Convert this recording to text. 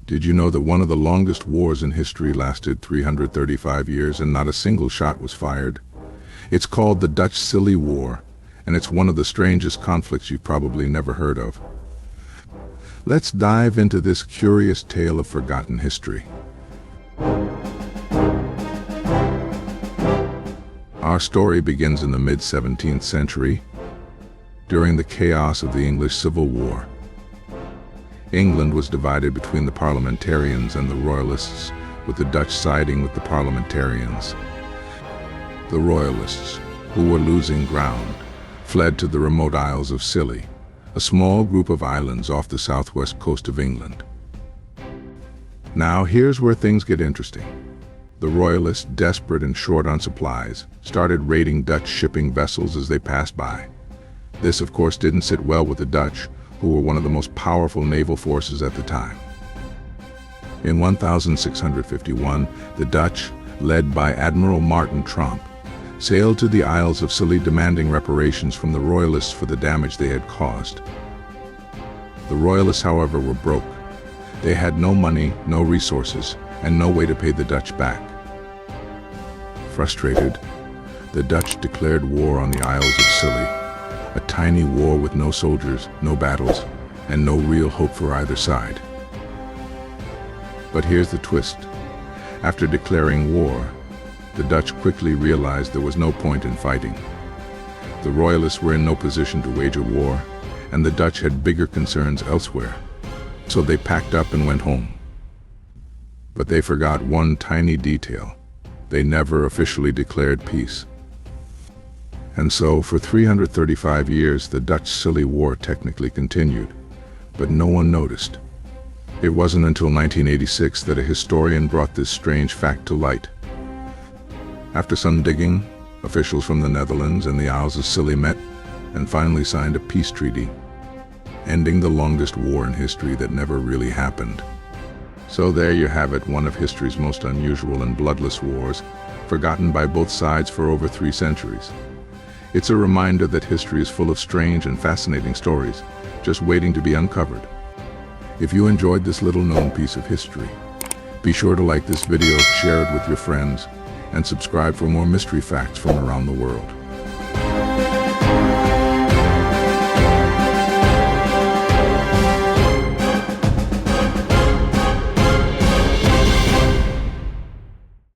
Did you know that one of the longest wars in history lasted 335 years and not a single shot was fired? It's called the Dutch-Scilly War, and it's one of the strangest conflicts you've probably never heard of. Let's dive into this curious tale of forgotten history. Our story begins in the mid-17th century, during the chaos of the English Civil War. England was divided between the Parliamentarians and the Royalists, with the Dutch siding with the Parliamentarians. The Royalists, who were losing ground, fled to the remote Isles of Scilly, a small group of islands off the southwest coast of England. Now here's where things get interesting. The Royalists, desperate and short on supplies, started raiding Dutch shipping vessels as they passed by. This, of course, didn't sit well with the Dutch, who were one of the most powerful naval forces at the time. In 1651, the Dutch, led by Admiral Martin Tromp, sailed to the Isles of Scilly demanding reparations from the Royalists for the damage they had caused. The Royalists, however, were broke. They had no money, no resources, and no way to pay the Dutch back. Frustrated, the Dutch declared war on the Isles of Scilly, a tiny war with no soldiers, no battles, and no real hope for either side. But here's the twist. After declaring war, the Dutch quickly realized there was no point in fighting. The Royalists were in no position to wage a war, and the Dutch had bigger concerns elsewhere. So they packed up and went home. But they forgot one tiny detail. They never officially declared peace. And so, for 335 years, the Dutch-Scilly War technically continued, but no one noticed. It wasn't until 1986 that a historian brought this strange fact to light. After some digging, officials from the Netherlands and the Isles of Scilly met and finally signed a peace treaty, ending the longest war in history that never really happened. So there you have it, one of history's most unusual and bloodless wars, forgotten by both sides for over 3 centuries. It's a reminder that history is full of strange and fascinating stories, just waiting to be uncovered. If you enjoyed this little-known piece of history, be sure to like this video, share it with your friends, and subscribe for more mystery facts from around the world.